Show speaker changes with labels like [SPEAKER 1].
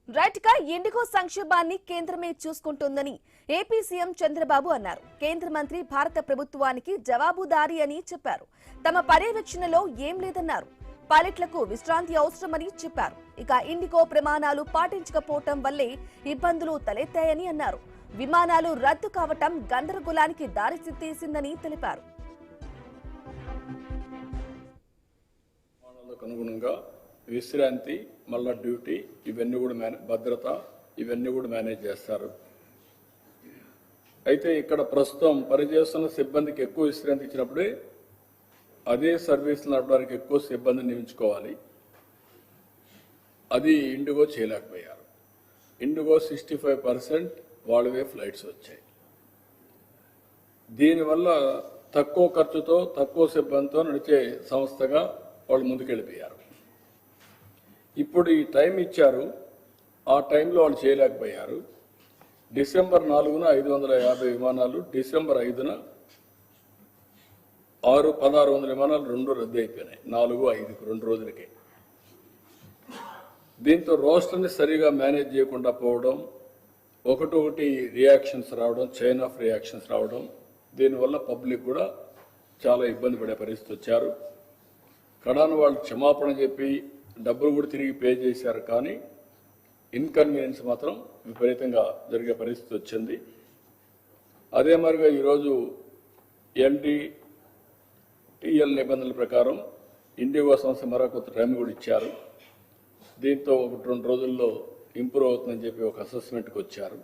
[SPEAKER 1] Right గా IndiGo సంక్షేమాన్ని కేంద్రమే చూసుకుంటుందని ఏపీ సీఎం చంద్రబాబు అన్నారు. కేంద్ర మంత్రి భారత ప్రభుత్వానికి జవాబుదారీ అని చెప్పారు. తమ పర్యవేక్షణలో ఏం లేదన్నారు. పైలట్లకు విశ్రాంతి అవసరమని చెప్పారు. ఇక ఇండిగో ప్రమాణాలు పాటించకపోవటం వల్లే ఇబ్బందులు తలెత్తాయని అన్నారు. విమానాలు రద్దు కావటం గందరగోళానికి దారితీసిందని తెలిపారు.
[SPEAKER 2] విశ్రాంతి, మళ్ళా డ్యూటీ, ఇవన్నీ కూడా భద్రత, ఇవన్నీ కూడా మేనేజ్ చేస్తారు. అయితే ఇక్కడ ప్రస్తుతం పనిచేస్తున్న సిబ్బందికి ఎక్కువ విశ్రాంతి ఇచ్చినప్పుడే అదే సర్వీస్ నడపడానికి ఎక్కువ సిబ్బందిని నియమించుకోవాలి. అది ఇండిగో చేయలేకపోయారు. ఇండిగో 65% వాళ్ళవే ఫ్లైట్స్ వచ్చాయి. దీనివల్ల తక్కువ ఖర్చుతో తక్కువ సిబ్బందితో నడిచే సంస్థగా వాళ్ళు ముందుకెళ్ళిపోయారు. ఇప్పుడు ఈ టైం ఇచ్చారు, ఆ టైంలో వాళ్ళు చేయలేకపోయారు. డిసెంబర్ 4న 550 విమానాలు, డిసెంబర్ 5న 1600 విమానాలు రెండు రద్దు అయిపోయినాయి. 4, 5కు 2 రోజులకే. దీంతో రోస్టర్ని సరిగా మేనేజ్ చేయకుండా పోవడం, ఒకటి రియాక్షన్స్ రావడం, చైన్ ఆఫ్ రియాక్షన్స్ రావడం, దీనివల్ల పబ్లిక్ కూడా చాలా ఇబ్బంది పడే పరిస్థితి వచ్చారు. కడాను వాళ్ళు క్షమాపణ చెప్పి డబ్బులు కూడా తిరిగి పే చేశారు, కానీ ఇన్కన్వీనియన్స్ మాత్రం విపరీతంగా జరిగే పరిస్థితి వచ్చింది. అదే మరిగా ఈరోజు ఎన్డీటీఎల్ నిబంధనల ప్రకారం ఇండిగో సంస్థ మరొక టైం కూడా ఇచ్చారు. దీంతో 1-2 రోజుల్లో ఇంప్రూవ్ అవుతుందని చెప్పి ఒక అసెస్మెంట్కి వచ్చారు.